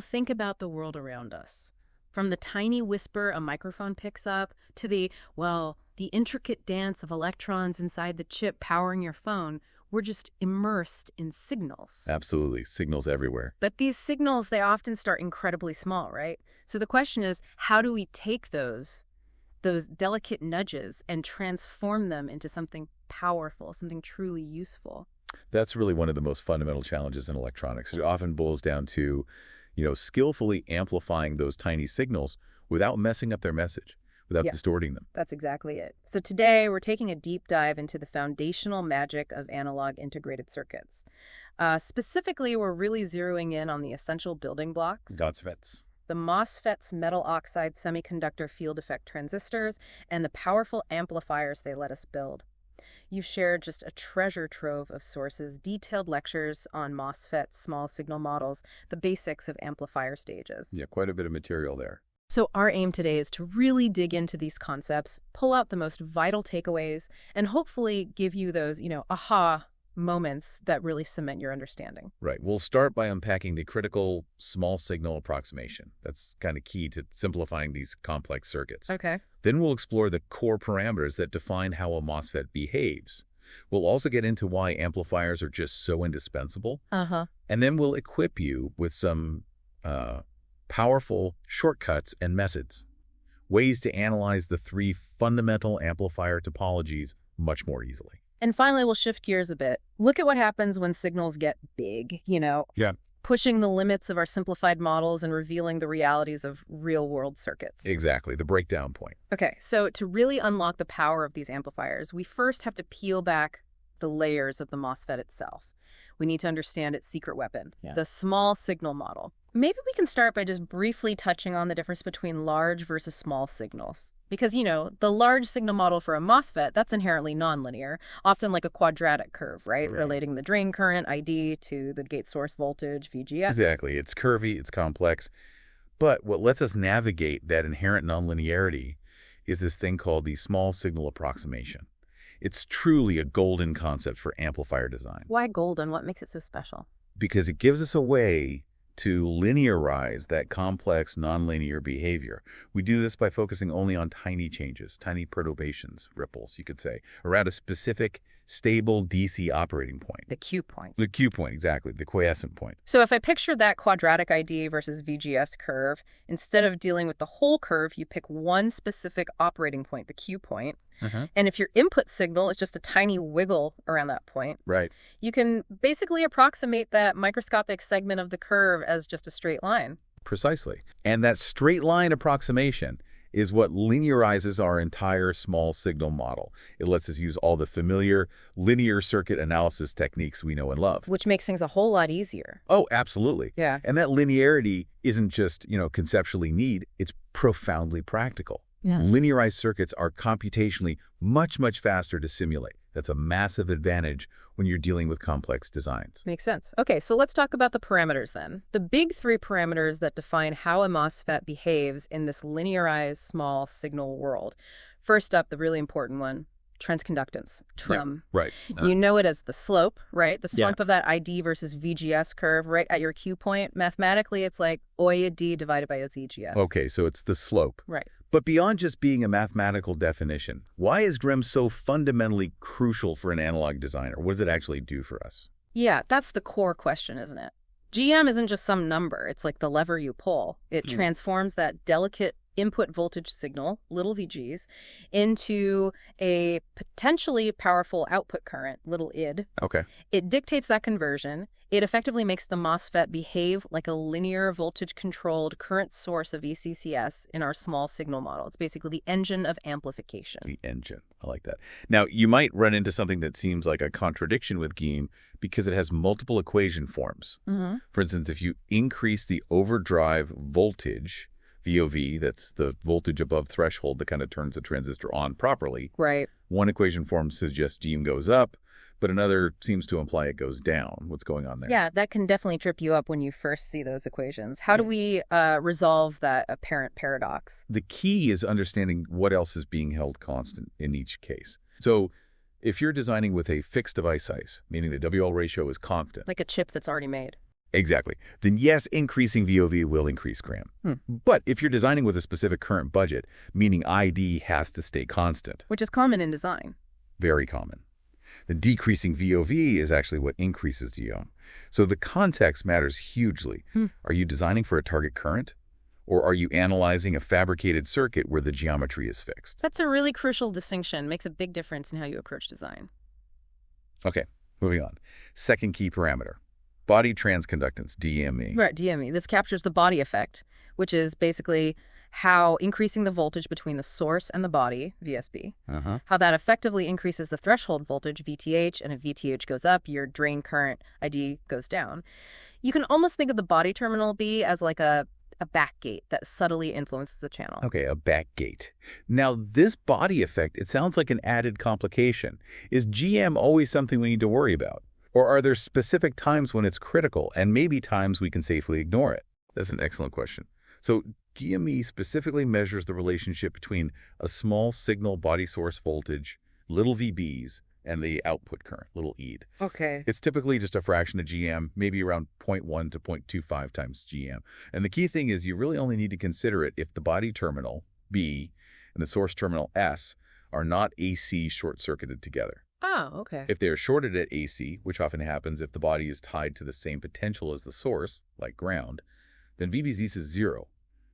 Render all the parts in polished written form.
Think about the world around us. From the tiny whisper a microphone picks up to the intricate dance of electrons inside the chip powering your phone, we're just immersed in signals. Absolutely. Signals everywhere. But these signals, they often start incredibly small, right? So the question is, how do we take those delicate nudges and transform them into something powerful, something truly useful? That's really one of the most fundamental challenges in electronics. It often boils down to, skillfully amplifying those tiny signals without messing up their message, without distorting them. That's exactly it. So today, we're taking a deep dive into the foundational magic of analog integrated circuits. Specifically, we're really zeroing in on the essential building blocks. MOSFETs. The MOSFETs, metal oxide semiconductor field effect transistors, and the powerful amplifiers they let us build. You've shared just a treasure trove of sources, detailed lectures on MOSFETs, small signal models, the basics of amplifier stages. Yeah, quite a bit of material there. So our aim today is to really dig into these concepts, pull out the most vital takeaways, and hopefully give you those, aha moments that really cement your understanding. Right. We'll start by unpacking the critical small signal approximation. That's kind of key to simplifying these complex circuits. Okay. Then we'll explore the core parameters that define how a MOSFET behaves. We'll also get into why amplifiers are just so indispensable. Uh-huh. And then we'll equip you with some powerful shortcuts and methods, ways to analyze the three fundamental amplifier topologies much more easily. And finally, we'll shift gears a bit. Look at what happens when signals get big, pushing the limits of our simplified models and revealing the realities of real-world circuits. Exactly, the breakdown point. Okay, so to really unlock the power of these amplifiers, we first have to peel back the layers of the MOSFET itself. We need to understand its secret weapon, the small signal model. Maybe we can start by just briefly touching on the difference between large versus small signals. Because, the large signal model for a MOSFET, that's inherently nonlinear, often like a quadratic curve, right? Relating the drain current, ID, to the gate source voltage, VGS. Exactly. It's curvy, it's complex. But what lets us navigate that inherent nonlinearity is this thing called the small signal approximation. It's truly a golden concept for amplifier design. Why golden? What makes it so special? Because it gives us a way to linearize that complex nonlinear behavior. We do this by focusing only on tiny changes, tiny perturbations, ripples, you could say, around a specific stable DC operating point. The Q point. The Q point, exactly, the quiescent point. So if I picture that quadratic ID versus VGS curve, instead of dealing with the whole curve, you pick one specific operating point, the Q point. And if your input signal is just a tiny wiggle around that point, you can basically approximate that microscopic segment of the curve as just a straight line. Precisely. And that straight line approximation is what linearizes our entire small signal model. It lets us use all the familiar linear circuit analysis techniques we know and love. Which makes things a whole lot easier. Oh, absolutely. Yeah. And that linearity isn't just, conceptually neat, it's profoundly practical. Yeah. Linearized circuits are computationally much, much faster to simulate. That's a massive advantage when you're dealing with complex designs. Makes sense. Okay, so let's talk about the parameters then. The big three parameters that define how a MOSFET behaves in this linearized small signal world. First up, the really important one, transconductance, TRUM. Yeah, right. You know it as the slope, right? The slope of that ID versus VGS curve right at your Q point. Mathematically, it's like OID divided by a VGS. Okay, so it's the slope. Right. But beyond just being a mathematical definition, why is DREM so fundamentally crucial for an analog designer? What does it actually do for us? Yeah, that's the core question, isn't it? GM isn't just some number. It's like the lever you pull. It transforms that delicate input voltage signal, little VGs, into a potentially powerful output current, little id. Okay. It dictates that conversion. It effectively makes the MOSFET behave like a linear voltage-controlled current source of ECCS in our small signal model. It's basically the engine of amplification. The engine. I like that. Now, you might run into something that seems like a contradiction with GEAM because it has multiple equation forms. For instance, if you increase the overdrive voltage, VOV, that's the voltage above threshold that kind of turns the transistor on properly. Right. One equation form suggests GEAM goes up, but another seems to imply it goes down. What's going on there? Yeah, that can definitely trip you up when you first see those equations. How do we resolve that apparent paradox? The key is understanding what else is being held constant in each case. So if you're designing with a fixed device size, meaning the WL ratio is constant. Like a chip that's already made. Exactly. Then yes, increasing VOV will increase cram. But if you're designing with a specific current budget, meaning ID has to stay constant. Which is common in design. Very common. Then decreasing VOV is actually what increases GM. So the context matters hugely. Are you designing for a target current? Or are you analyzing a fabricated circuit where the geometry is fixed? That's a really crucial distinction. Makes a big difference in how you approach design. Okay, moving on. Second key parameter, body transconductance, DME. Right, DME. This captures the body effect, which is basically how increasing the voltage between the source and the body, VSB, how that effectively increases the threshold voltage, VTH, and if VTH goes up, your drain current, ID, goes down. You can almost think of the body terminal B as like a back gate that subtly influences the channel. Okay, a back gate. Now, this body effect, it sounds like an added complication. Is GM always something we need to worry about? Or are there specific times when it's critical and maybe times we can safely ignore it? That's an excellent question. So DME specifically measures the relationship between a small signal body source voltage, little VBs, and the output current, little ED. Okay. It's typically just a fraction of GM, maybe around 0.1 to 0.25 times GM. And the key thing is you really only need to consider it if the body terminal, B, and the source terminal, S, are not AC short-circuited together. Oh, okay. If they are shorted at AC, which often happens if the body is tied to the same potential as the source, like ground, then VBZ is 0,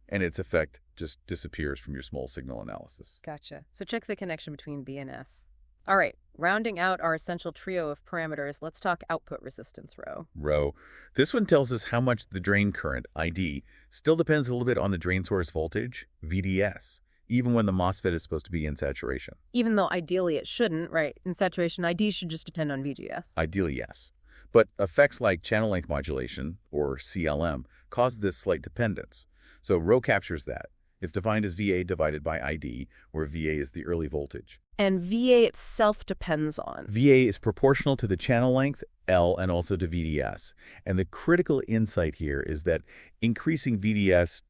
and its effect just disappears from your small signal analysis. Gotcha. So check the connection between B and S. All right, rounding out our essential trio of parameters, let's talk output resistance, rho. Rho. This one tells us how much the drain current, ID, still depends a little bit on the drain source voltage, VDS, even when the MOSFET is supposed to be in saturation. Even though ideally it shouldn't, right? In saturation, ID should just depend on VGS. Ideally, yes. But effects like channel length modulation, or CLM, cause this slight dependence. So rho captures that. It's defined as VA divided by ID, where VA is the early voltage. And VA itself depends on? VA is proportional to the channel length, L, and also to VDS. And the critical insight here is that increasing VDS,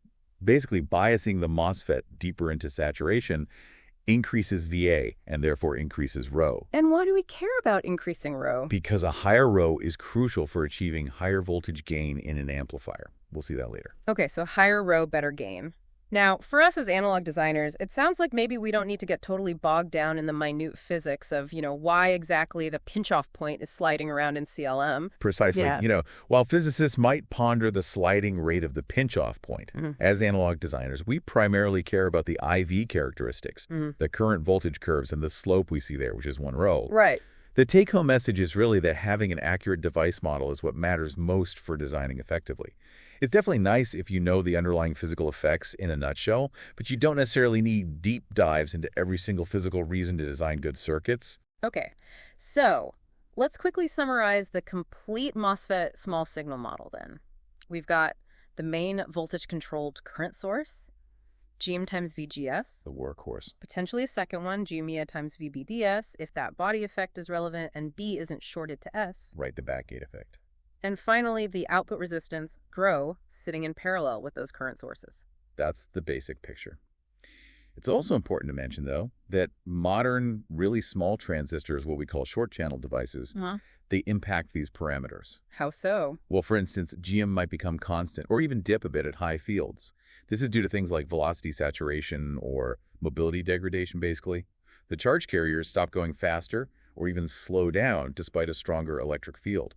basically biasing the MOSFET deeper into saturation, increases VA and therefore increases rho. And why do we care about increasing rho? Because a higher rho is crucial for achieving higher voltage gain in an amplifier. We'll see that later. Okay, so higher rho, better gain. Now, for us as analog designers, it sounds like maybe we don't need to get totally bogged down in the minute physics of, why exactly the pinch-off point is sliding around in CLM. Precisely. Yeah. While physicists might ponder the sliding rate of the pinch-off point, as analog designers, we primarily care about the IV characteristics, the current voltage curves, and the slope we see there, which is 1 rho. Right. The take-home message is really that having an accurate device model is what matters most for designing effectively. It's definitely nice if you know the underlying physical effects in a nutshell, but you don't necessarily need deep dives into every single physical reason to design good circuits. Okay, so let's quickly summarize the complete MOSFET small signal model then. We've got the main voltage-controlled current source, GM times VGS. The workhorse. Potentially a second one, GMEA times VBDS, if that body effect is relevant and B isn't shorted to S. Right, the backgate effect. And finally, the output resistance, GRO, sitting in parallel with those current sources. That's the basic picture. It's also important to mention, though, that modern, really small transistors, what we call short channel devices, they impact these parameters. How so? Well, for instance, GM might become constant or even dip a bit at high fields. This is due to things like velocity saturation or mobility degradation, basically. The charge carriers stop going faster or even slow down despite a stronger electric field.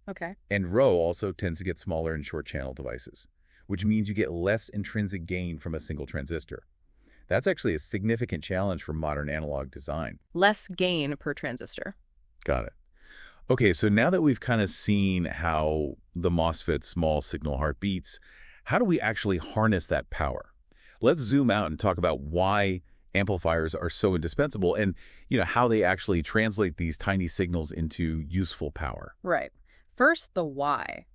Okay. And rho also tends to get smaller in short channel devices, which means you get less intrinsic gain from a single transistor. That's actually a significant challenge for modern analog design. Less gain per transistor. Got it. Okay, so now that we've kind of seen how the MOSFET small signal heart beats, how do we actually harness that power? Let's zoom out and talk about why amplifiers are so indispensable and, how they actually translate these tiny signals into useful power. Right. First, the why.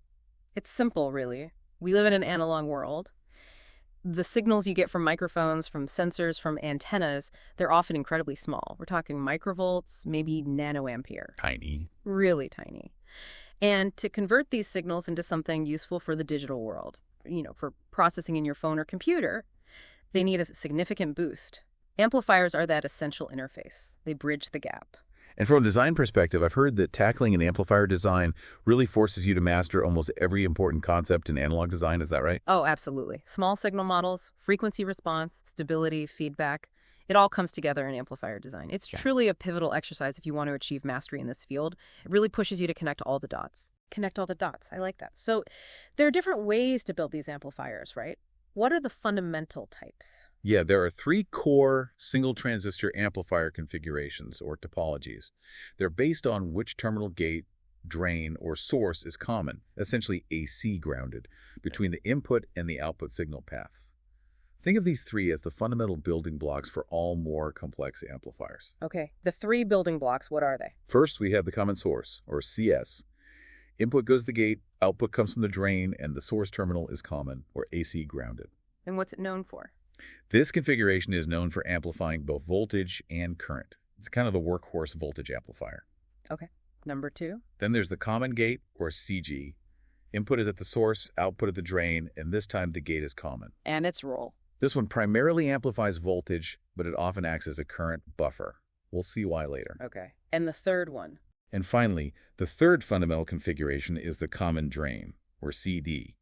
It's simple, really. We live in an analog world. The signals you get from microphones, from sensors, from antennas, they're often incredibly small. We're talking microvolts, maybe nanoampere. Tiny. Really tiny. And to convert these signals into something useful for the digital world, for processing in your phone or computer, they need a significant boost. Amplifiers are that essential interface. They bridge the gap. And from a design perspective, I've heard that tackling an amplifier design really forces you to master almost every important concept in analog design. Is that right? Oh, absolutely. Small signal models, frequency response, stability, feedback. It all comes together in amplifier design. It's truly a pivotal exercise if you want to achieve mastery in this field. It really pushes you to connect all the dots. Connect all the dots. I like that. So there are different ways to build these amplifiers, right? What are the fundamental types? Yeah, there are 3 core single-transistor amplifier configurations, or topologies. They're based on which terminal gate, drain, or source is common, essentially AC grounded, between the input and the output signal paths. Think of these 3 as the fundamental building blocks for all more complex amplifiers. Okay, the 3 building blocks, what are they? First, we have the common source, or CS. Input goes to the gate, output comes from the drain, and the source terminal is common, or AC grounded. And what's it known for? This configuration is known for amplifying both voltage and current. It's kind of the workhorse voltage amplifier. Okay. Number 2? Then there's the common gate, or CG. Input is at the source, output at the drain, and this time the gate is common. And its role? This one primarily amplifies voltage, but it often acts as a current buffer. We'll see why later. Okay. And the third one? And finally, the third fundamental configuration is the common drain, or CD.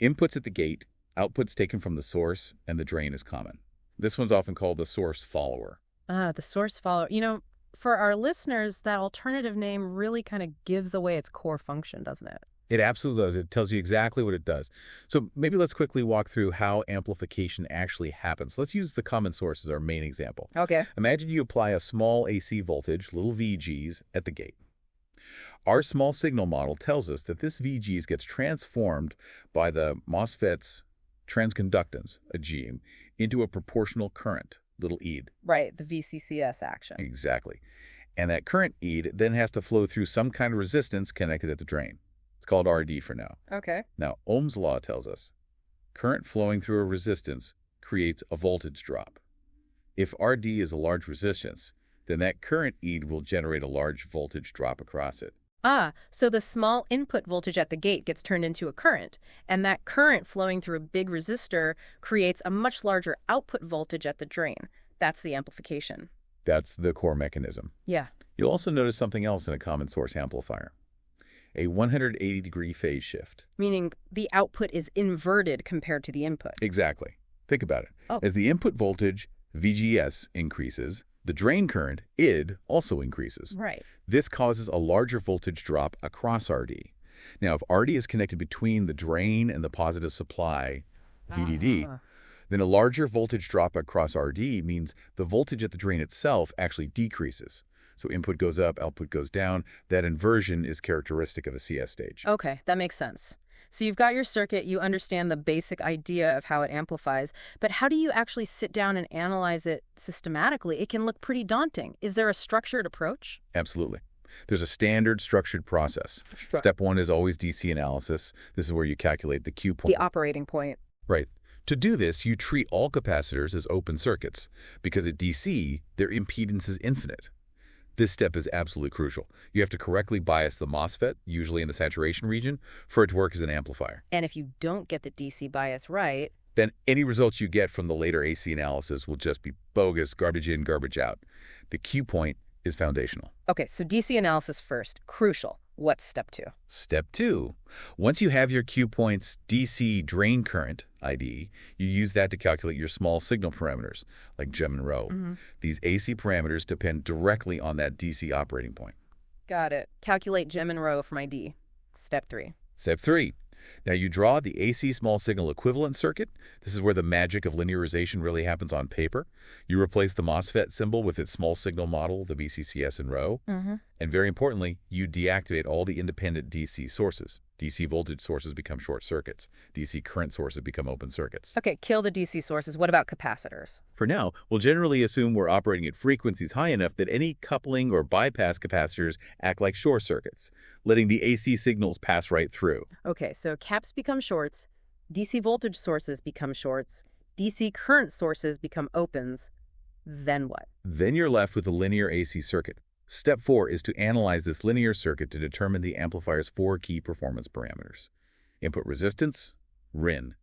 Inputs at the gate, outputs taken from the source, and the drain is common. This one's often called the source follower. The source follower. You know, for our listeners, that alternative name really kind of gives away its core function, doesn't it? It absolutely does. It tells you exactly what it does. So maybe let's quickly walk through how amplification actually happens. Let's use the common source as our main example. Okay. Imagine you apply a small AC voltage, little VGs, at the gate. Our small signal model tells us that this VGs gets transformed by the MOSFET's Transconductance, a gene, into a proportional current, little ED. Right, the VCCS action. Exactly. And that current ED then has to flow through some kind of resistance connected at the drain. It's called RD for now. Okay. Now, Ohm's law tells us current flowing through a resistance creates a voltage drop. If RD is a large resistance, then that current ED will generate a large voltage drop across it. So the small input voltage at the gate gets turned into a current, and that current flowing through a big resistor creates a much larger output voltage at the drain. That's the amplification. That's the core mechanism. Yeah. You'll also notice something else in a common source amplifier. A 180-degree phase shift. Meaning the output is inverted compared to the input. Exactly. Think about it. Oh. As the input voltage, VGS, increases, the drain current, ID, also increases. Right. This causes a larger voltage drop across RD. Now, if RD is connected between the drain and the positive supply, VDD, then a larger voltage drop across RD means the voltage at the drain itself actually decreases. So input goes up, output goes down. That inversion is characteristic of a CS stage. Okay, that makes sense. So you've got your circuit, you understand the basic idea of how it amplifies, but how do you actually sit down and analyze it systematically? It can look pretty daunting. Is there a structured approach? Absolutely. There's a standard structured process. Step 1 is always DC analysis. This is where you calculate the Q point. The operating point. Right. To do this, you treat all capacitors as open circuits, because at DC, their impedance is infinite. This step is absolutely crucial. You have to correctly bias the MOSFET, usually in the saturation region, for it to work as an amplifier. And if you don't get the DC bias right, then any results you get from the later AC analysis will just be bogus, garbage in, garbage out. The Q point is foundational. Okay, so DC analysis first. Crucial. What's step 2? Step 2. Once you have your Q point's DC drain current, ID, you use that to calculate your small signal parameters, like gem and rho. These AC parameters depend directly on that DC operating point. Got it. Calculate gem and rho from ID. Step 3. Step 3. Now you draw the AC small signal equivalent circuit. This is where the magic of linearization really happens on paper. You replace the MOSFET symbol with its small signal model, the VCCS and rho. And very importantly, you deactivate all the independent DC sources. DC voltage sources become short circuits. DC current sources become open circuits. Okay, kill the DC sources. What about capacitors? For now, we'll generally assume we're operating at frequencies high enough that any coupling or bypass capacitors act like short circuits, letting the AC signals pass right through. Okay, so caps become shorts, DC voltage sources become shorts, DC current sources become opens. Then what? Then you're left with a linear AC circuit. Step 4 is to analyze this linear circuit to determine the amplifier's 4 key performance parameters: input resistance, RIN,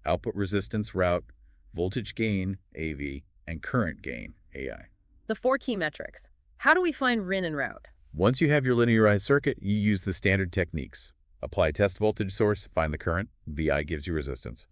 output resistance, route, voltage gain, AV, and current gain, AI. The 4 key metrics. How do we find RIN and route? Once you have your linearized circuit, you use the standard techniques. Apply a test voltage source, find the current, VI gives you resistance.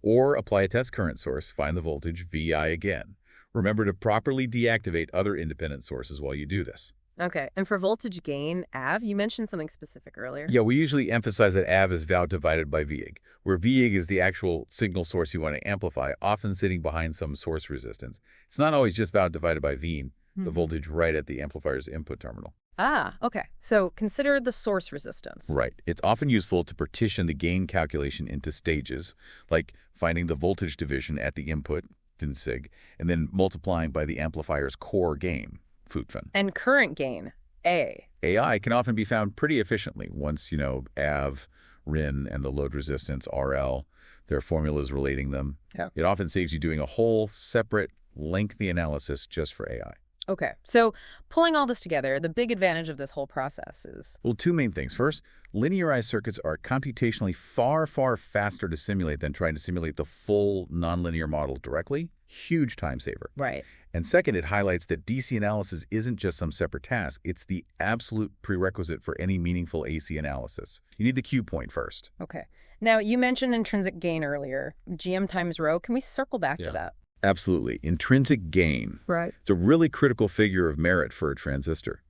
Or apply a test current source, find the voltage, VI again. Remember to properly deactivate other independent sources while you do this. Okay, and for voltage gain, AV, you mentioned something specific earlier. Yeah, we usually emphasize that AV is VOUT divided by VIG, where VIG is the actual signal source you want to amplify, often sitting behind some source resistance. It's not always just VOUT divided by VIN, the voltage right at the amplifier's input terminal. Ah, okay. So consider the source resistance. Right. It's often useful to partition the gain calculation into stages, like finding the voltage division at the input, VIN sig, and then multiplying by the amplifier's core gain, VUTFIN. And current gain, A. AI can often be found pretty efficiently once you know AV, RIN, and the load resistance, RL. There are formulas relating them. Yeah. It often saves you doing a whole separate, lengthy analysis just for AI. Okay, so pulling all this together, the big advantage of this whole process is? Well, two main things. First, linearized circuits are computationally far, far faster to simulate than trying to simulate the full nonlinear model directly. Huge time saver. Right. And second, it highlights that DC analysis isn't just some separate task. It's the absolute prerequisite for any meaningful AC analysis. You need the cue point first. Okay. Now, you mentioned intrinsic gain earlier, GM times rho. Can we circle back to that? Absolutely. Intrinsic gain. Right. It's a really critical figure of merit for a transistor.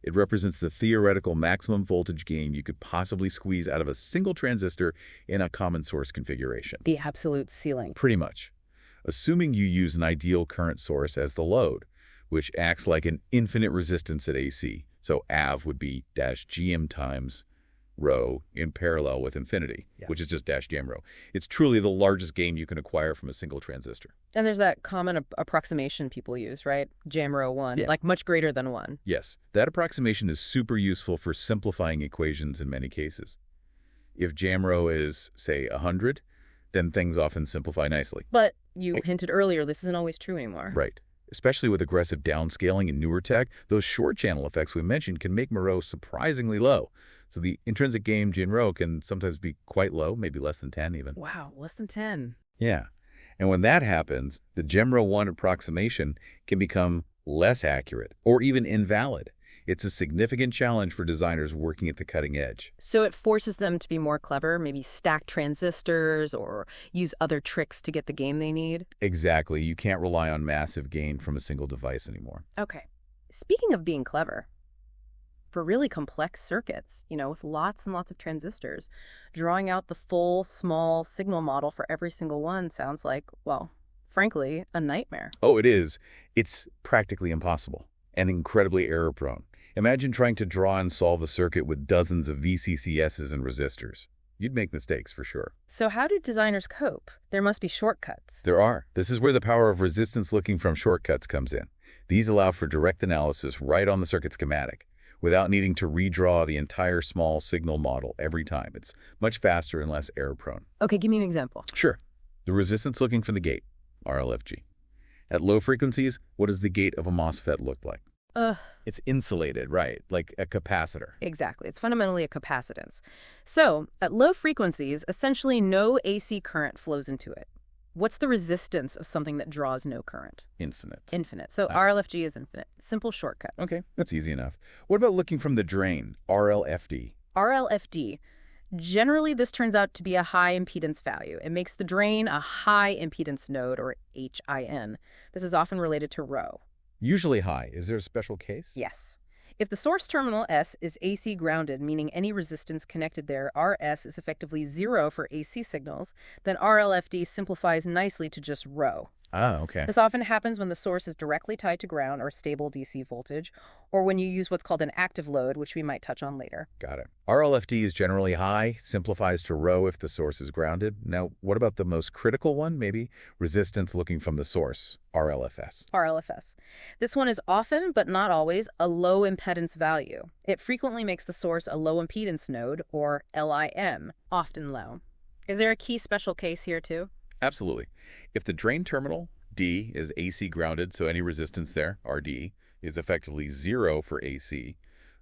It represents the theoretical maximum voltage gain you could possibly squeeze out of a single transistor in a common source configuration. The absolute ceiling. Pretty much. Assuming you use an ideal current source as the load, which acts like an infinite resistance at AC. So AV would be dash GM times rho in parallel with infinity, which is just dash GM rho. It's truly the largest gain you can acquire from a single transistor. And there's that common approximation people use, right? Jam rho 1, like much greater than 1. Yes, that approximation is super useful for simplifying equations in many cases. If jam rho is, say, 100, then things often simplify nicely. But you hinted earlier, this isn't always true anymore. Right. Especially with aggressive downscaling and newer tech, those short channel effects we mentioned can make rho surprisingly low. So the intrinsic gain Jin rho can sometimes be quite low, maybe less than 10 even. Wow, less than 10. Yeah. And when that happens, the Jim rho 1 approximation can become less accurate or even invalid. It's a significant challenge for designers working at the cutting edge. So it forces them to be more clever, maybe stack transistors or use other tricks to get the gain they need? Exactly. You can't rely on massive gain from a single device anymore. Okay. Speaking of being clever, for really complex circuits, with lots and lots of transistors, drawing out the full small signal model for every single one sounds like, well, frankly, a nightmare. Oh, it is. It's practically impossible and incredibly error-prone. Imagine trying to draw and solve a circuit with dozens of VCCSs and resistors. You'd make mistakes for sure. So how do designers cope? There must be shortcuts. There are. This is where the power of resistance looking from shortcuts comes in. These allow for direct analysis right on the circuit schematic, without needing to redraw the entire small signal model every time. It's much faster and less error-prone. Okay, give me an example. Sure. The resistance looking from the gate, RLFG. At low frequencies, what does the gate of a MOSFET look like? It's insulated, right, like a capacitor. Exactly. It's fundamentally a capacitance. So, at low frequencies, essentially no AC current flows into it. What's the resistance of something that draws no current? Infinite. Infinite. So RLFG is infinite. Simple shortcut. Okay, that's easy enough. What about looking from the drain, RLFD? RLFD. Generally, this turns out to be a high impedance value. It makes the drain a high impedance node, or HIN. This is often related to rho. Usually high. Is there a special case? Yes. If the source terminal S is AC grounded, meaning any resistance connected there, RS is effectively 0 for AC signals, then RLFD simplifies nicely to just rho. Ah, okay. This often happens when the source is directly tied to ground or stable DC voltage, or when you use what's called an active load, which we might touch on later. Got it. RLFD is generally high, simplifies to rho if the source is grounded. Now, what about the most critical one, maybe? Resistance looking from the source, RLFS. RLFS. This one is often, but not always, a low impedance value. It frequently makes the source a low impedance node, or LIM, often low. Is there a key special case here, too? Absolutely. If the drain terminal, D, is AC grounded, so any resistance there, RD, is effectively 0 for AC,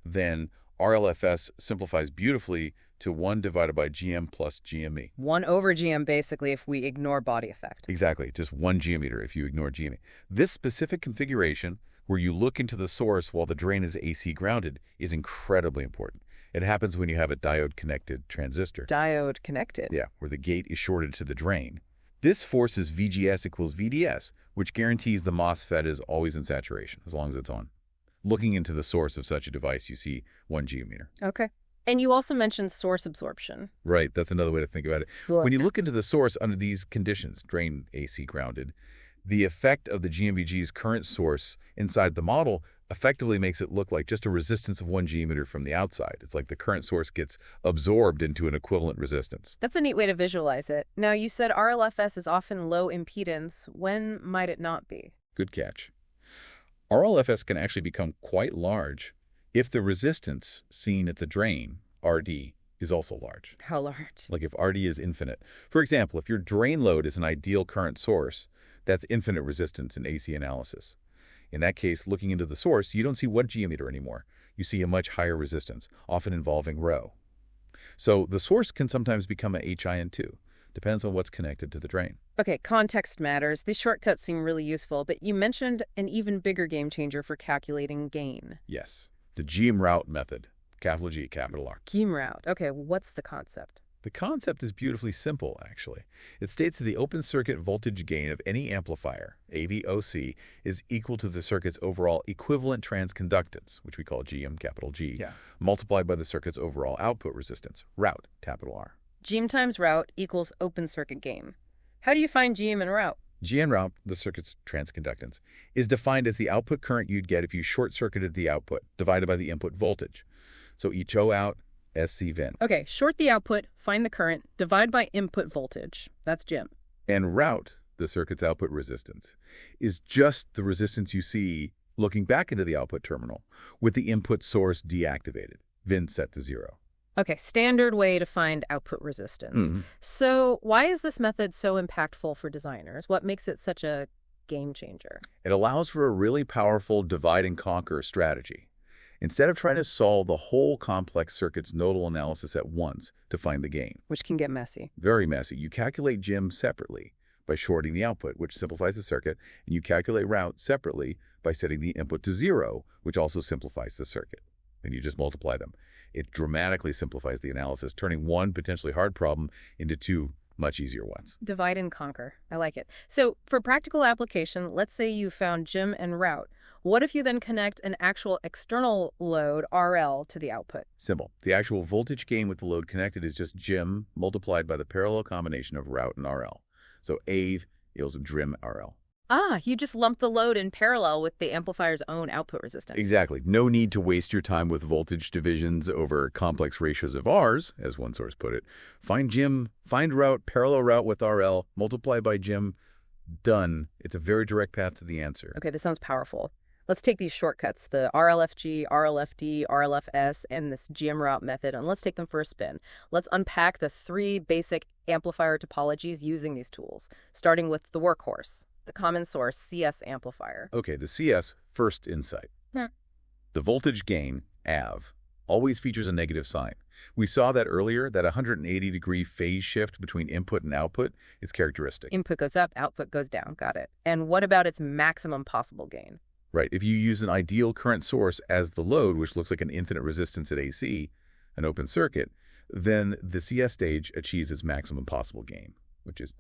then RLFS simplifies beautifully to 1 divided by GM plus GME. 1 over GM, basically, if we ignore body effect. Exactly. Just 1 geometer if you ignore GME. This specific configuration where you look into the source while the drain is AC grounded, is incredibly important. It happens when you have a diode-connected transistor. Diode-connected? Yeah, where the gate is shorted to the drain. This forces VGS equals VDS, which guarantees the MOSFET is always in saturation, as long as it's on. Looking into the source of such a device, you see 1 geometer. Okay. And you also mentioned source absorption. Right, that's another way to think about it. Look. When you look into the source under these conditions, drain AC grounded, the effect of the GMVG's current source inside the model effectively makes it look like just a resistance of 1 geometer from the outside. It's like the current source gets absorbed into an equivalent resistance. That's a neat way to visualize it. Now, you said RLFS is often low impedance. When might it not be? Good catch. RLFS can actually become quite large if the resistance seen at the drain, RD, is also large. How large? Like if RD is infinite. For example, if your drain load is an ideal current source, that's infinite resistance in AC analysis. In that case, looking into the source, you don't see 1 geometer anymore. You see a much higher resistance, often involving rho. So the source can sometimes become a HIN too. Depends on what's connected to the drain. Okay, context matters. These shortcuts seem really useful, but you mentioned an even bigger game changer for calculating gain. Yes, the GM-route method, capital G, capital R. GM-route. Okay, what's the concept? The concept is beautifully simple, actually. It states that the open circuit voltage gain of any amplifier, AVOC, is equal to the circuit's overall equivalent transconductance, which we call GM, capital G, multiplied by the circuit's overall output resistance, route, capital R. GM times route equals open circuit gain. How do you find GM and route? GM route, the circuit's transconductance, is defined as the output current you'd get if you short-circuited the output, divided by the input voltage. So each O out, SC VIN. Okay, short the output, find the current, divide by input voltage. That's GM. And route, the circuit's output resistance, is just the resistance you see looking back into the output terminal with the input source deactivated, VIN set to 0. Okay, standard way to find output resistance. So why is this method so impactful for designers? What makes it such a game changer? It allows for a really powerful divide and conquer strategy. Instead of trying to solve the whole complex circuit's nodal analysis at once to find the gain. Which can get messy. Very messy. You calculate GM separately by shorting the output, which simplifies the circuit, and you calculate route separately by setting the input to 0, which also simplifies the circuit. And you just multiply them. It dramatically simplifies the analysis, turning one potentially hard problem into 2 much easier ones. Divide and conquer. I like it. So for practical application, let's say you found GM and route. What if you then connect an actual external load, RL, to the output? Simple. The actual voltage gain with the load connected is just GM multiplied by the parallel combination of route and RL. So AVE equals DRIM RL. Ah, you just lump the load in parallel with the amplifier's own output resistance. Exactly. No need to waste your time with voltage divisions over complex ratios of R's, as one source put it. Find GM, find route, parallel route with RL, multiply by GM, done. It's a very direct path to the answer. Okay, this sounds powerful. Let's take these shortcuts, the RLFG, RLFD, RLFS, and this GM route method, and let's take them for a spin. Let's unpack the 3 basic amplifier topologies using these tools, starting with the workhorse, the common source CS amplifier. Okay, the CS, first insight. The voltage gain, AV, always features a negative sign. We saw that earlier, that 180-degree phase shift between input and output is characteristic. Input goes up, output goes down. Got it. And what about its maximum possible gain? Right. If you use an ideal current source as the load, which looks like an infinite resistance at AC, an open circuit, then the CS stage achieves its maximum possible gain, which is...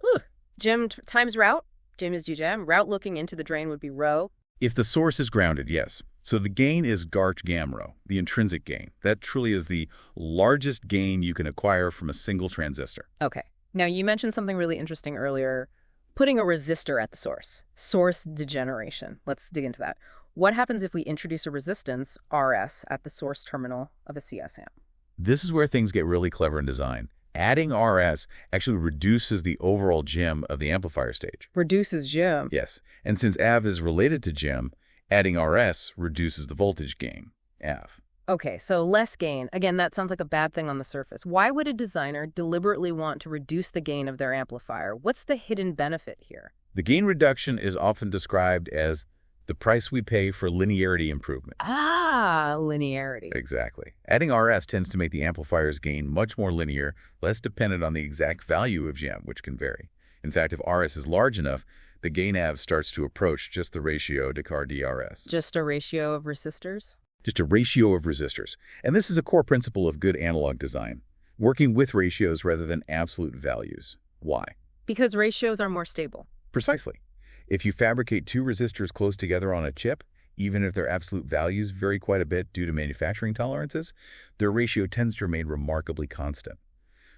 GM times route. GM is GM. Route looking into the drain would be rho. If the source is grounded, yes. So the gain is Garch Gamro, the intrinsic gain. That truly is the largest gain you can acquire from a single transistor. Okay. Now, you mentioned something really interesting earlier. Putting a resistor at the source. Source degeneration. Let's dig into that. What happens if we introduce a resistance, RS, at the source terminal of a CS amp? This is where things get really clever in design. Adding RS actually reduces the overall GM of the amplifier stage. Reduces GM? Yes. And since AV is related to GM, adding RS reduces the voltage gain, AV. Okay, so less gain. Again, that sounds like a bad thing on the surface. Why would a designer deliberately want to reduce the gain of their amplifier? What's the hidden benefit here? The gain reduction is often described as the price we pay for linearity improvement. Ah, linearity. Exactly. Adding RS tends to make the amplifier's gain much more linear, less dependent on the exact value of GM, which can vary. In fact, if RS is large enough, the gain av starts to approach just the ratio to car DRS. Just a ratio of resistors? Just a ratio of resistors. And this is a core principle of good analog design, working with ratios rather than absolute values. Why? Because ratios are more stable. Precisely. If you fabricate two resistors close together on a chip, even if their absolute values vary quite a bit due to manufacturing tolerances, their ratio tends to remain remarkably constant.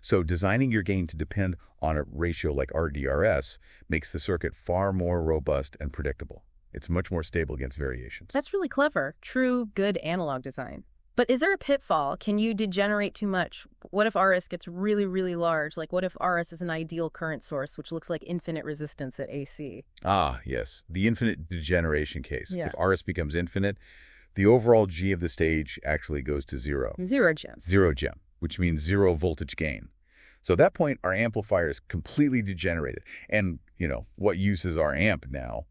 So designing your gain to depend on a ratio like RDRS makes the circuit far more robust and predictable. It's much more stable against variations. That's really clever. True, good analog design. But is there a pitfall? Can you degenerate too much? What if RS gets really, really large? Like what if RS is an ideal current source, which looks like infinite resistance at AC? Ah, yes. The infinite degeneration case. Yeah. If RS becomes infinite, the overall G of the stage actually goes to zero. Zero gem. Zero gem, which means zero voltage gain. So at that point, our amplifier is completely degenerated. And, what use is our amp now?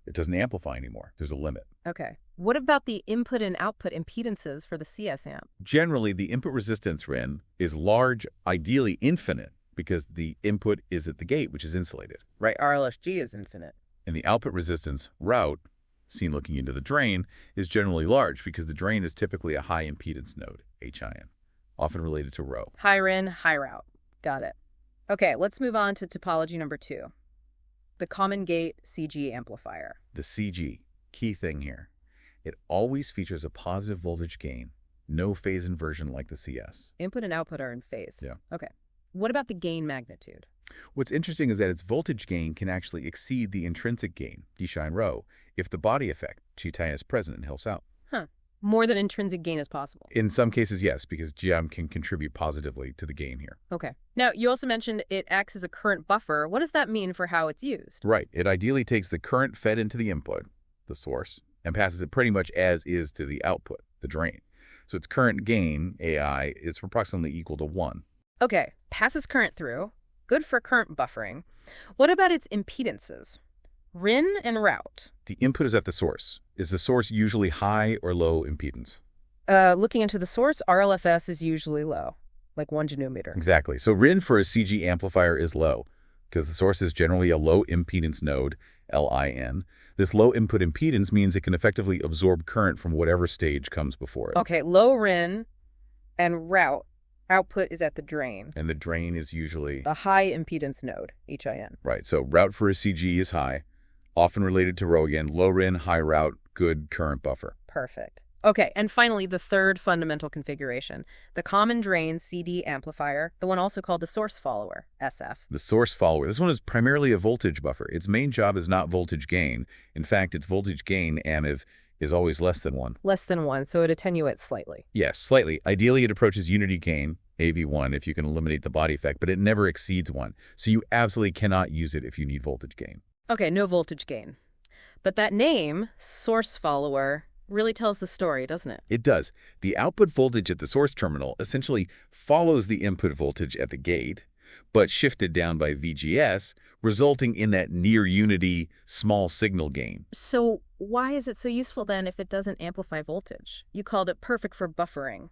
It doesn't amplify anymore. There's a limit. Okay. What about the input and output impedances for the CS amp? Generally, the input resistance RIN is large, ideally infinite, because the input is at the gate, which is insulated. Right, RLSG is infinite. And the output resistance route, seen looking into the drain, is generally large because the drain is typically a high impedance node, HIN, often related to rho. High RIN, high route. Got it. Okay, let's move on to topology number 2. The common gate CG amplifier. The CG, key thing here. It always features a positive voltage gain, no phase inversion like the CS. Input and output are in phase. Yeah. Okay. What about the gain magnitude? What's interesting is that its voltage gain can actually exceed the intrinsic gain, d shine rho, if the body effect, Chi is present and helps out. Huh. More than intrinsic gain is possible. In some cases, yes, because GM can contribute positively to the gain here. Okay. Now, you also mentioned it acts as a current buffer. What does that mean for how it's used? Right. It ideally takes the current fed into the input, the source, and passes it pretty much as is to the output, the drain. So its current gain, AI, is approximately equal to 1. Okay. Passes current through. Good for current buffering. What about its impedances? RIN and route. The input is at the source. Is the source usually high or low impedance? Looking into the source, RLFS is usually low, like 1 genometer. Exactly. So RIN for a CG amplifier is low because the source is generally a low impedance node, LIN. This low input impedance means it can effectively absorb current from whatever stage comes before it. Okay, low RIN and route. Output is at the drain. And the drain is usually the high impedance node, HIN. Right. So route for a CG is high, often related to rho again. Low RIN, high route, good current buffer. Perfect. Okay, and finally, the third fundamental configuration, the common drain CD amplifier, the one also called the source follower, SF. The source follower. This one is primarily a voltage buffer. Its main job is not voltage gain. In fact, its voltage gain, AMIV, is always less than 1. Less than 1, so it attenuates slightly. Yes, slightly. Ideally, it approaches unity gain, AV1, if you can eliminate the body effect, but it never exceeds 1. So you absolutely cannot use it if you need voltage gain. Okay, no voltage gain. But that name, source follower, really tells the story, doesn't it? It does. The output voltage at the source terminal essentially follows the input voltage at the gate, but shifted down by VGS, resulting in that near-unity small signal gain. So why is it so useful then if it doesn't amplify voltage? You called it perfect for buffering.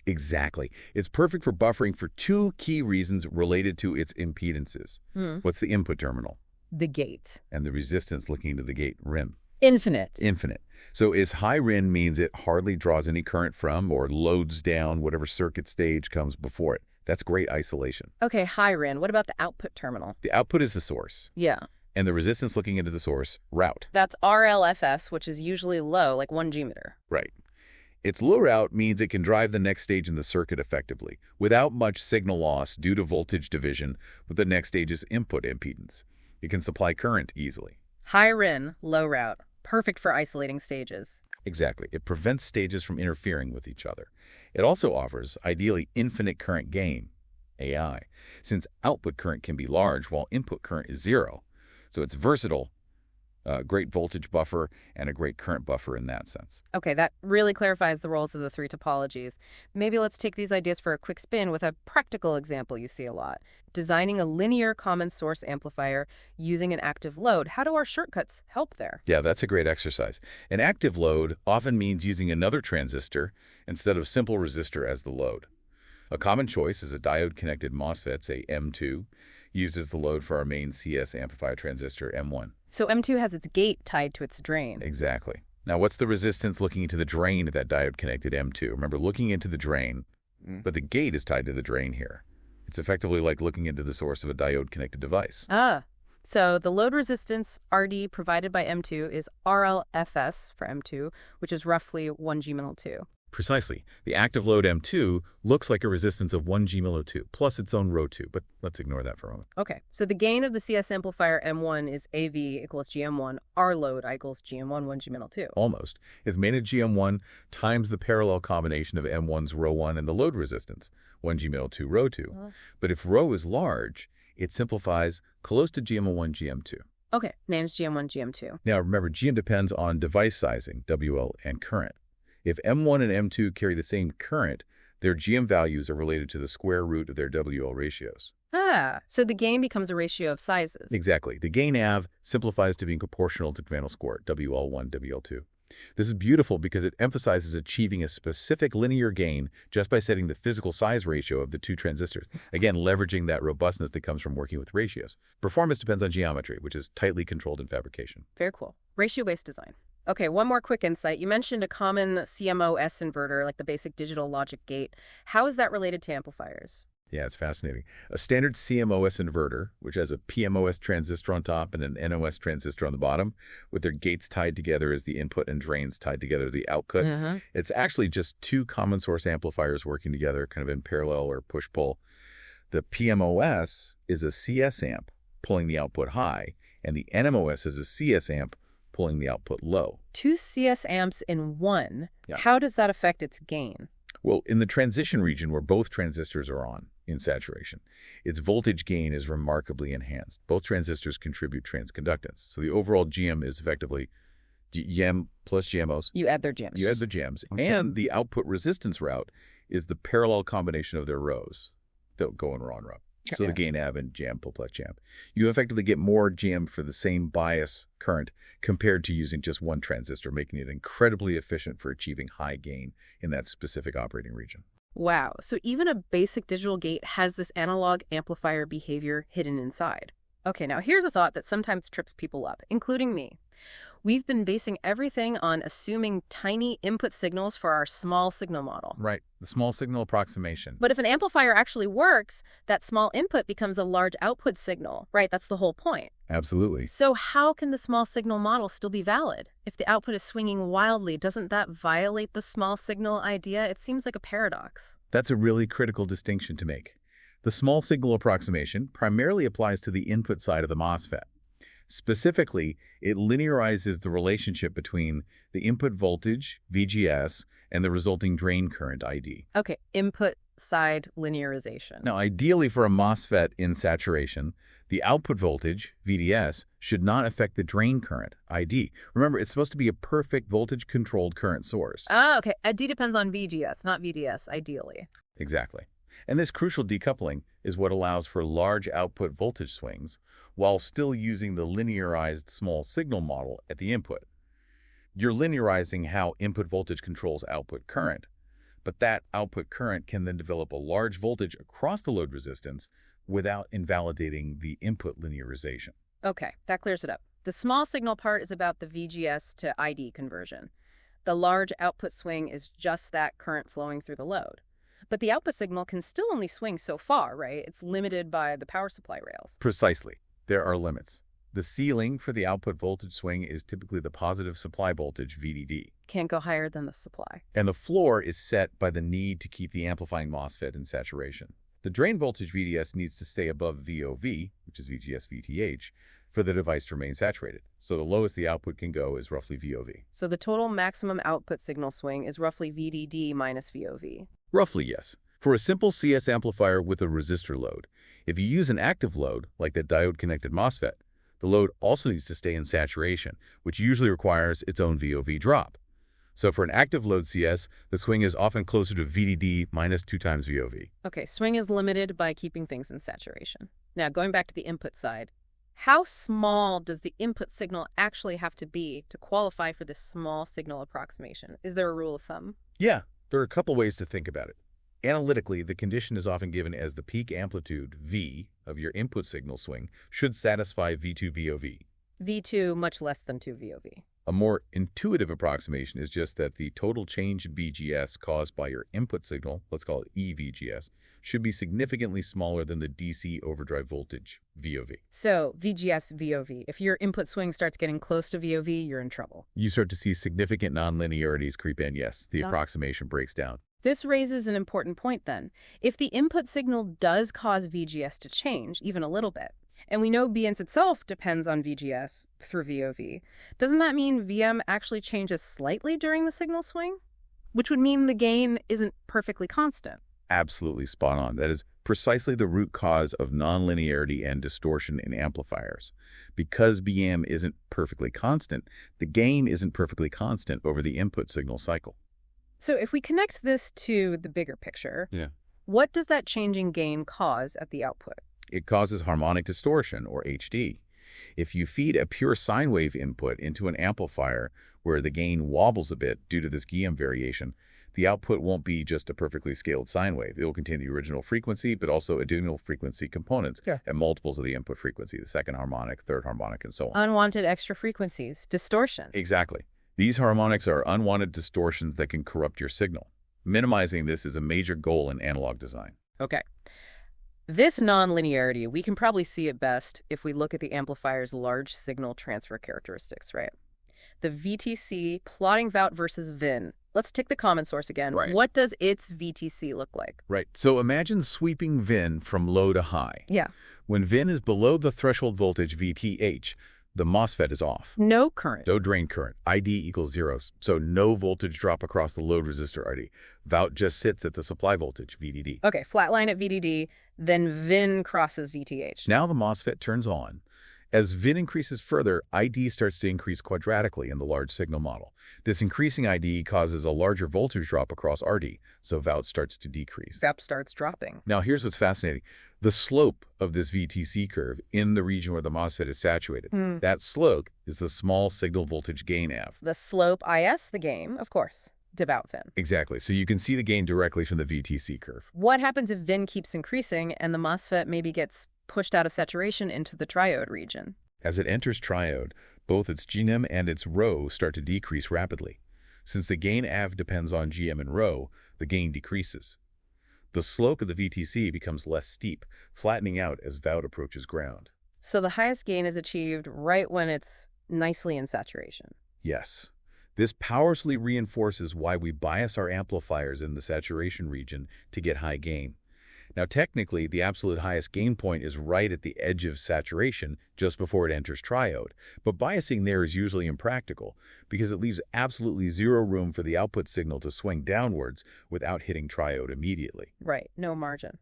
Exactly. It's perfect for buffering for 2 key reasons related to its impedances. What's the input terminal? The gate. And the resistance looking to the gate, RIN. Infinite. Infinite. So is high RIN means it hardly draws any current from or loads down whatever circuit stage comes before it. That's great isolation. Okay, high RIN. What about the output terminal? The output is the source. Yeah. And the resistance looking into the source, route. That's RLFS, which is usually low, like 1 G-meter. Right. Its low route means it can drive the next stage in the circuit effectively, without much signal loss due to voltage division with the next stage's input impedance. It can supply current easily. High RIN, low route. Perfect for isolating stages. Exactly. It prevents stages from interfering with each other. It also offers, ideally, infinite current gain, AI, since output current can be large while input current is 0. So it's versatile, great voltage buffer, and a great current buffer in that sense. Okay, that really clarifies the roles of the 3 topologies. Maybe let's take these ideas for a quick spin with a practical example you see a lot. Designing a linear common source amplifier using an active load. How do our shortcuts help there? Yeah, that's a great exercise. An active load often means using another transistor instead of simple resistor as the load. A common choice is a diode-connected MOSFET, say M2, used as the load for our main CS amplifier transistor, M1. So M2 has its gate tied to its drain. Exactly. Now, what's the resistance looking into the drain of that diode-connected M2? Remember, looking into the drain, but the gate is tied to the drain here. It's effectively like looking into the source of a diode-connected device. So the load resistance RD provided by M2 is RLFS for M2, which is roughly 1 Gml2. Precisely. The active load M2 looks like a resistance of 1 Gml2 plus its own ρ2, but let's ignore that for a moment. Okay, so the gain of the CS amplifier M1 is AV equals GM1, R load equals GM1 1 Gml2. Almost. It's made of GM1 times the parallel combination of M1's ρ1 and the load resistance, 1 Gml2 ρ2. But if ρ is large, it simplifies close to GM1 GM2. Okay, names GM1 GM2. Now remember, GM depends on device sizing, WL, and current. If M1 and M2 carry the same current, their GM values are related to the square root of their WL ratios. So the gain becomes a ratio of sizes. Exactly. The gain AV simplifies to being proportional to Van square, WL1, WL2. This is beautiful because it emphasizes achieving a specific linear gain just by setting the physical size ratio of the two transistors. Again, leveraging that robustness that comes from working with ratios. Performance depends on geometry, which is tightly controlled in fabrication. Very cool. Ratio-based design. Okay, one more quick insight. You mentioned a common CMOS inverter, like the basic digital logic gate. How is that related to amplifiers? Yeah, it's fascinating. A standard CMOS inverter, which has a PMOS transistor on top and an NOS transistor on the bottom, with their gates tied together as the input and drains tied together as the output. It's actually just two common source amplifiers working together, kind of in parallel or push-pull. The PMOS is a CS amp pulling the output high, and the NMOS is a CS amp pulling the output low. Two CS amps in one. Yeah. How does that affect its gain? Well, in the transition region where both transistors are on in saturation, its voltage gain is remarkably enhanced. Both transistors contribute transconductance. So the overall GM is effectively GM plus GMOs. You add their GMs. You add the GMs. Okay. And the output resistance route is the parallel combination of their rows that go in row and row. So the gain AV and jam plus jam. You effectively get more GM for the same bias current compared to using just one transistor, making it incredibly efficient for achieving high gain in that specific operating region. Wow. So even a basic digital gate has this analog amplifier behavior hidden inside. Okay, now here's a thought that sometimes trips people up, including me. We've been basing everything on assuming tiny input signals for our small signal model. Right, the small signal approximation. But if an amplifier actually works, that small input becomes a large output signal, right? That's the whole point. Absolutely. So how can the small signal model still be valid? If the output is swinging wildly, doesn't that violate the small signal idea? It seems like a paradox. That's a really critical distinction to make. The small signal approximation primarily applies to the input side of the MOSFET. Specifically, it linearizes the relationship between the input voltage, VGS, and the resulting drain current, ID. Okay, input side linearization. Now, ideally for a MOSFET in saturation, the output voltage, VDS, should not affect the drain current, ID. Remember, it's supposed to be a perfect voltage-controlled current source. Okay. ID depends on VGS, not VDS, ideally. Exactly. And this crucial decoupling is what allows for large output voltage swings while still using the linearized small signal model at the input. You're linearizing how input voltage controls output current, but that output current can then develop a large voltage across the load resistance without invalidating the input linearization. Okay, that clears it up. The small signal part is about the VGS to ID conversion. The large output swing is just that current flowing through the load. But the output signal can still only swing so far, right? It's limited by the power supply rails. Precisely. There are limits. The ceiling for the output voltage swing is typically the positive supply voltage, VDD. Can't go higher than the supply. And the floor is set by the need to keep the amplifying MOSFET in saturation. The drain voltage VDS needs to stay above VOV, which is VGS VTH, for the device to remain saturated. So the lowest the output can go is roughly VOV. So the total maximum output signal swing is roughly VDD minus VOV. Roughly, yes. For a simple CS amplifier with a resistor load, if you use an active load, like that diode-connected MOSFET, the load also needs to stay in saturation, which usually requires its own VOV drop. So for an active load CS, the swing is often closer to VDD minus 2 times VOV. Okay, swing is limited by keeping things in saturation. Now, going back to the input side, how small does the input signal actually have to be to qualify for this small signal approximation? Is there a rule of thumb? Yeah, there are a couple ways to think about it. Analytically, the condition is often given as the peak amplitude, V, of your input signal swing should satisfy V2 VOV. V2 much less than 2 VOV. A more intuitive approximation is just that the total change in VGS caused by your input signal, let's call it EVGS, should be significantly smaller than the DC overdrive voltage, VOV. So, VGS, VOV. If your input swing starts getting close to VOV, you're in trouble. You start to see significant nonlinearities creep in, yes. The approximation breaks down. This raises an important point then. If the input signal does cause VGS to change, even a little bit, and we know BNS itself depends on VGS through VOV, doesn't that mean VM actually changes slightly during the signal swing? Which would mean the gain isn't perfectly constant. Absolutely spot on. That is precisely the root cause of nonlinearity and distortion in amplifiers. Because BM isn't perfectly constant, the gain isn't perfectly constant over the input signal cycle. So if we connect this to the bigger picture, what does that changing gain cause at the output? It causes harmonic distortion, or HD. If you feed a pure sine wave input into an amplifier where the gain wobbles a bit due to this GM variation, the output won't be just a perfectly scaled sine wave. It will contain the original frequency, but also additional frequency components and multiples of the input frequency, the second harmonic, third harmonic, and so on. Unwanted extra frequencies, distortion. Exactly. These harmonics are unwanted distortions that can corrupt your signal. Minimizing this is a major goal in analog design. Okay. This nonlinearity, we can probably see it best if we look at the amplifier's large signal transfer characteristics, right? The VTC plotting VOUT versus VIN. Let's take the common source again. Right. What does its VTC look like? Right. So imagine sweeping VIN from low to high. Yeah. When VIN is below the threshold voltage VPH, the MOSFET is off. No current. No drain current. ID equals 0. So no voltage drop across the load resistor RD. VOUT just sits at the supply voltage, VDD. Okay, flat line at VDD, then VIN crosses VTH. Now the MOSFET turns on. As VIN increases further, ID starts to increase quadratically in the large signal model. This increasing ID causes a larger voltage drop across RD, so VOUT starts to decrease. VOUT starts dropping. Now here's what's fascinating. The slope of this VTC curve in the region where the MOSFET is saturated, that slope is the small signal voltage gain AV. The slope IS, the gain, of course, devout VIN. Exactly. So you can see the gain directly from the VTC curve. What happens if VIN keeps increasing and the MOSFET maybe gets pushed out of saturation into the triode region? As it enters triode, both its GM and its rho start to decrease rapidly. Since the gain AV depends on GM and rho, the gain decreases. The slope of the VTC becomes less steep, flattening out as VOUT approaches ground. So the highest gain is achieved right when it's nicely in saturation. Yes. This powerfully reinforces why we bias our amplifiers in the saturation region to get high gain. Now, technically, the absolute highest gain point is right at the edge of saturation, just before it enters triode. But biasing there is usually impractical, because it leaves absolutely zero room for the output signal to swing downwards without hitting triode immediately. Right, no margin.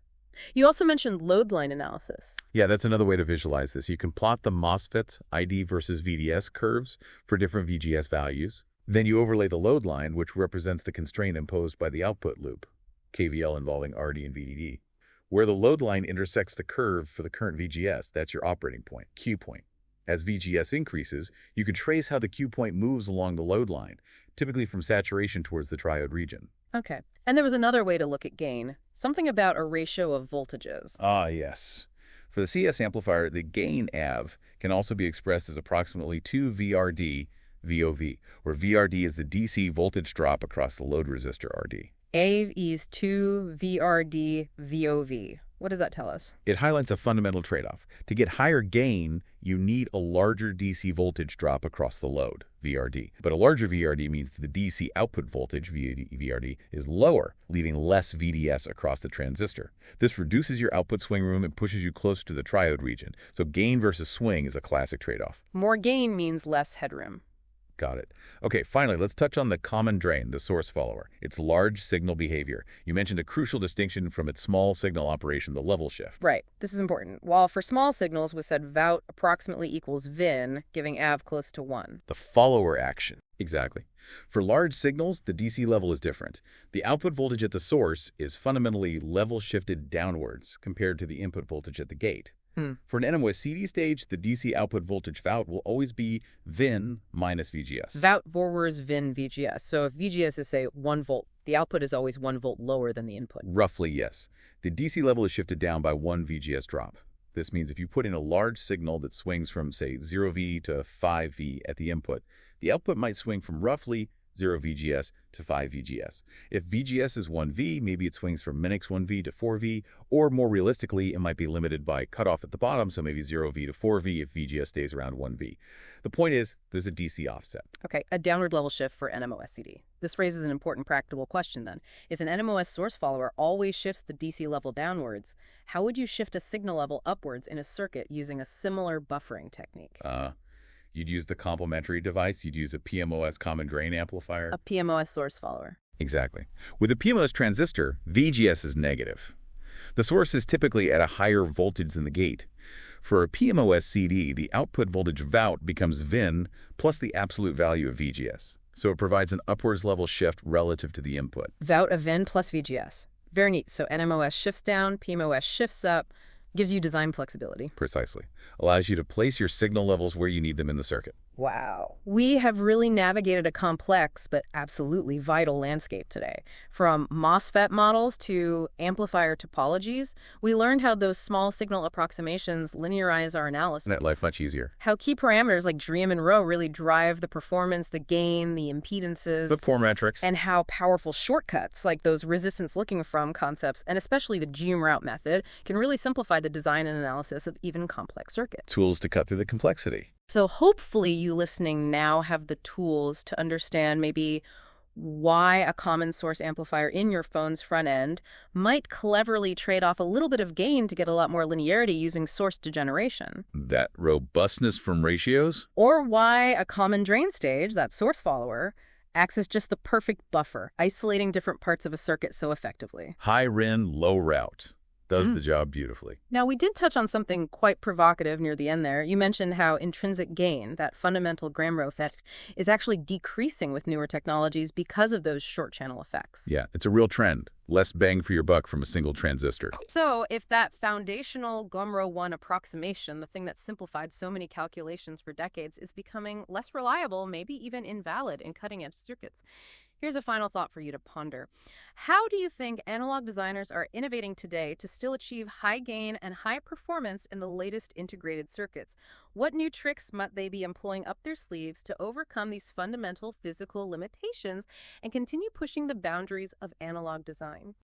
You also mentioned load line analysis. Yeah, that's another way to visualize this. You can plot the MOSFET's ID versus VDS curves for different VGS values. Then you overlay the load line, which represents the constraint imposed by the output loop, KVL involving RD and VDD. Where the load line intersects the curve for the current VGS, that's your operating point, Q point. As VGS increases, you can trace how the Q point moves along the load line, typically from saturation towards the triode region. Okay. And there was another way to look at gain, something about a ratio of voltages. Ah, yes. For the CS amplifier, the gain AV can also be expressed as approximately 2 VRD VOV, where VRD is the DC voltage drop across the load resistor RD. AV is 2 VRD VOV. What does that tell us? It highlights a fundamental trade-off. To get higher gain, you need a larger DC voltage drop across the load, VRD. But a larger VRD means the DC output voltage, VRD, is lower, leaving less VDS across the transistor. This reduces your output swing room and pushes you closer to the triode region. So gain versus swing is a classic trade-off. More gain means less headroom. Got it. Okay, finally, let's touch on the common drain, the source follower, its large signal behavior. You mentioned a crucial distinction from its small signal operation, the level shift. Right. This is important. While for small signals, we said VOUT approximately equals VIN, giving AV close to 1. The follower action. Exactly. For large signals, the DC level is different. The output voltage at the source is fundamentally level shifted downwards compared to the input voltage at the gate. For an NMOS-CD stage, the DC output voltage Vout will always be VIN minus VGS. Vout forwards VIN VGS. So if VGS is, say, 1 volt, the output is always 1 volt lower than the input. Roughly, yes. The DC level is shifted down by 1 VGS drop. This means if you put in a large signal that swings from, say, 0V to 5V at the input, the output might swing from roughly 0 VGS to 5 VGS. If VGS is 1V, maybe it swings from minus 1V to 4V, or more realistically, it might be limited by cutoff at the bottom, so maybe 0V to 4V if VGS stays around 1V. The point is, there's a DC offset. Okay, a downward level shift for NMOS-CD. This raises an important practical question then. If an NMOS source follower always shifts the DC level downwards, how would you shift a signal level upwards in a circuit using a similar buffering technique? You'd use the complementary device. You'd use a PMOS common drain amplifier. A PMOS source follower. Exactly. With a PMOS transistor, VGS is negative. The source is typically at a higher voltage than the gate. For a PMOS CD, the output voltage Vout becomes VIN plus the absolute value of VGS. So it provides an upwards level shift relative to the input. Vout of VIN plus VGS. Very neat. So NMOS shifts down, PMOS shifts up. Gives you design flexibility. Precisely. Allows you to place your signal levels where you need them in the circuit. Wow. We have really navigated a complex but absolutely vital landscape today. From MOSFET models to amplifier topologies, we learned how those small signal approximations linearize our analysis. Make life much easier. How key parameters like DREAM and rho really drive the performance, the gain, the impedances. The poor metrics. And how powerful shortcuts like those resistance looking from concepts, and especially the GEOM route method, can really simplify the design and analysis of even complex circuits. Tools to cut through the complexity. So hopefully you listening now have the tools to understand maybe why a common source amplifier in your phone's front end might cleverly trade off a little bit of gain to get a lot more linearity using source degeneration. That robustness from ratios? Or why a common drain stage, that source follower, acts as just the perfect buffer, isolating different parts of a circuit so effectively. High RIN, low route. Does the job beautifully. Now, we did touch on something quite provocative near the end there. You mentioned how intrinsic gain, that fundamental Graham-Rowe effect, is actually decreasing with newer technologies because of those short channel effects. Yeah, it's a real trend. Less bang for your buck from a single transistor. So if that foundational Graham-Rowe 1 approximation, the thing that simplified so many calculations for decades, is becoming less reliable, maybe even invalid in cutting-edge circuits, here's a final thought for you to ponder. How do you think analog designers are innovating today to still achieve high gain and high performance in the latest integrated circuits? What new tricks might they be employing up their sleeves to overcome these fundamental physical limitations and continue pushing the boundaries of analog design?